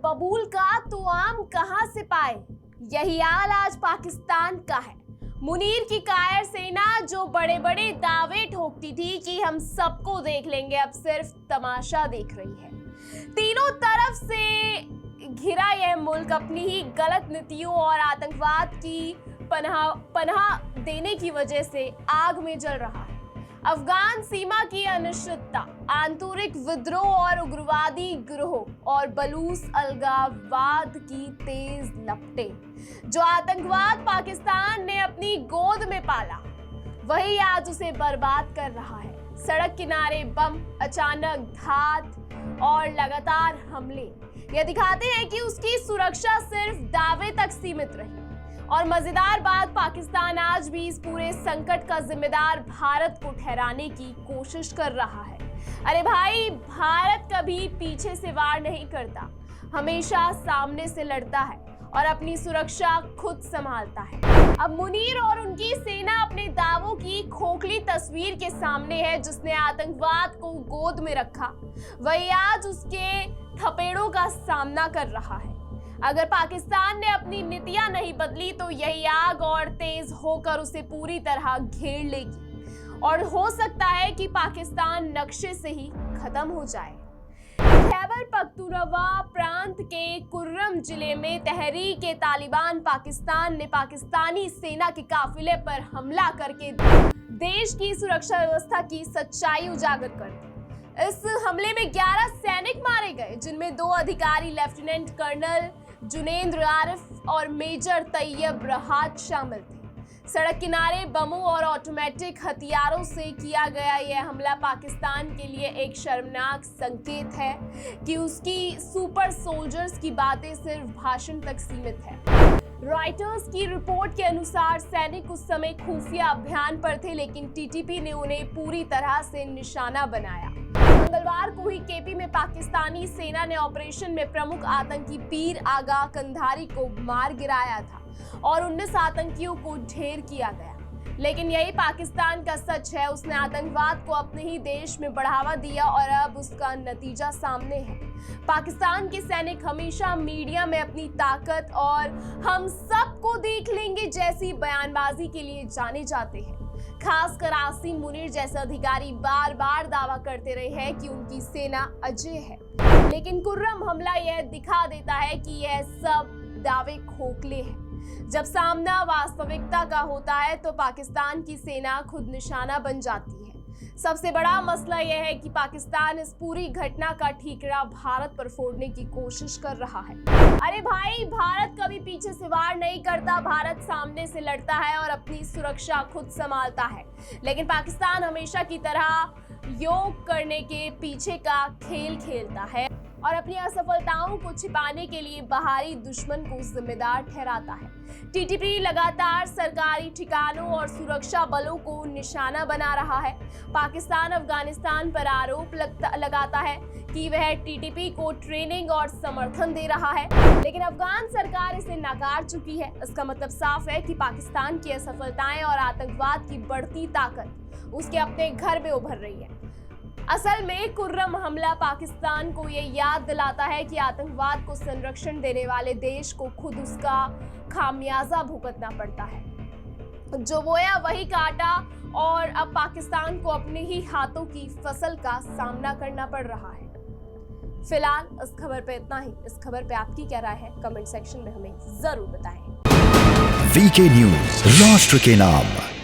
बबूल का तो आम कहां से पाए, यही हाल आज पाकिस्तान का है। मुनीर की कायर सेना जो बड़े बड़े दावे ठोकती थी कि हम सबको देख लेंगे, अब सिर्फ तमाशा देख रही है। तीनों तरफ से घिरा यह मुल्क अपनी ही गलत नीतियों और आतंकवाद की पनाह देने की वजह से आग में जल रहा है। अफगान सीमा की अनिश्चितता, आंतरिक विद्रोह और उग्रवादी गिरोह और बलूच अलगाववाद की तेज लपटें, जो आतंकवाद पाकिस्तान ने अपनी गोद में पाला, वही आज उसे बर्बाद कर रहा है। सड़क किनारे बम, अचानक घात और लगातार हमले यह दिखाते हैं कि उसकी सुरक्षा सिर्फ दावे तक सीमित रही। और मजेदार बात, पाकिस्तान आज भी इस पूरे संकट का जिम्मेदार भारत को ठहराने की कोशिश कर रहा है। अरे भाई, भारत कभी पीछे से वार नहीं करता, हमेशा सामने से लड़ता है और अपनी सुरक्षा खुद संभालता है। अब मुनीर और उनकी सेना अपने दावों की खोखली तस्वीर के सामने है। जिसने आतंकवाद को गोद में रखा, वही आज उसके थपेड़ों का सामना कर रहा है। अगर पाकिस्तान ने अपनी नीतियां नहीं बदली तो यही आग और तेज होकर उसे पूरी तरह घेर लेगी और हो सकता है कि पाकिस्तान नक्शे से ही खत्म हो जाए। खैबर पख्तूनख्वा प्रांत के कुर्रम जिले में तहरीक-ए-तालिबान पाकिस्तान ने पाकिस्तानी सेना के काफिले पर हमला करके देश की सुरक्षा व्यवस्था की सच्चाई उजागर कर दी। इस हमले में 11 सैनिक मारे गए, जिनमें 2 अधिकारी लेफ्टिनेंट कर्नल जुनेंद्र आरिफ और मेजर तैयब रहात शामिल थे। सड़क किनारे बमों और ऑटोमेटिक हथियारों से किया गया यह हमला पाकिस्तान के लिए एक शर्मनाक संकेत है कि उसकी सुपर सोल्जर्स की बातें सिर्फ भाषण तक सीमित है। रॉयटर्स की रिपोर्ट के अनुसार सैनिक उस समय खुफिया अभियान पर थे, लेकिन टीटीपी ने उन्हें पूरी तरह से निशाना बनाया। मंगलवार को ही केपी में पाकिस्तानी सेना ने ऑपरेशन में प्रमुख आतंकी पीर आगा कंधारी को मार गिराया था और 19 आतंकियों को ढेर किया गया। लेकिन यही पाकिस्तान का सच है, उसने आतंकवाद को अपने ही देश में बढ़ावा दिया और अब उसका नतीजा सामने है। पाकिस्तान के सैनिक हमेशा मीडिया में अपनी ताकत और हम सबको देख लेंगे जैसी बयानबाजी के लिए जाने जाते हैं। खासकर आसिम मुनीर जैसे अधिकारी बार बार दावा करते रहे हैं कि उनकी सेना अजेय है, लेकिन कुर्रम हमला यह दिखा देता है कि यह सब दावे खोखले हैं। जब सामना वास्तविकता का होता है तो पाकिस्तान की सेना खुद निशाना बन जाती है। सबसे बड़ा मसला यह है कि पाकिस्तान इस पूरी घटना का ठीकरा भारत पर फोड़ने की कोशिश कर रहा है। अरे भाई, भारत कभी पीछे से वार नहीं करता, भारत सामने से लड़ता है और अपनी सुरक्षा खुद संभालता है। लेकिन पाकिस्तान हमेशा की तरह योग करने के पीछे का खेल खेलता है और अपनी असफलताओं को छिपाने के लिए बाहरी दुश्मन को जिम्मेदार ठहराता है। टीटीपी लगातार सरकारी ठिकानों और सुरक्षा बलों को निशाना बना रहा है। पाकिस्तान अफगानिस्तान पर आरोप लगाता है कि वह टीटीपी को ट्रेनिंग और समर्थन दे रहा है, लेकिन अफगान सरकार इसे नकार चुकी है। इसका मतलब साफ है कि पाकिस्तान की असफलताएं और आतंकवाद की बढ़ती ताकत उसके अपने घर में उभर रही है। असल में कुर्रम हमला पाकिस्तान को ये याद दिलाता है कि आतंकवाद को संरक्षण देने वाले देश को खुद उसका खामियाजा भुगतना पड़ता है। जो बोया वही काटा और अब पाकिस्तान को अपने ही हाथों की फसल का सामना करना पड़ रहा है। फिलहाल इस खबर पे इतना ही। इस खबर पे आपकी क्या राय है, कमेंट सेक्शन में हमें जरूर बताएं। वीके न्यूज, राष्ट्र के नाम।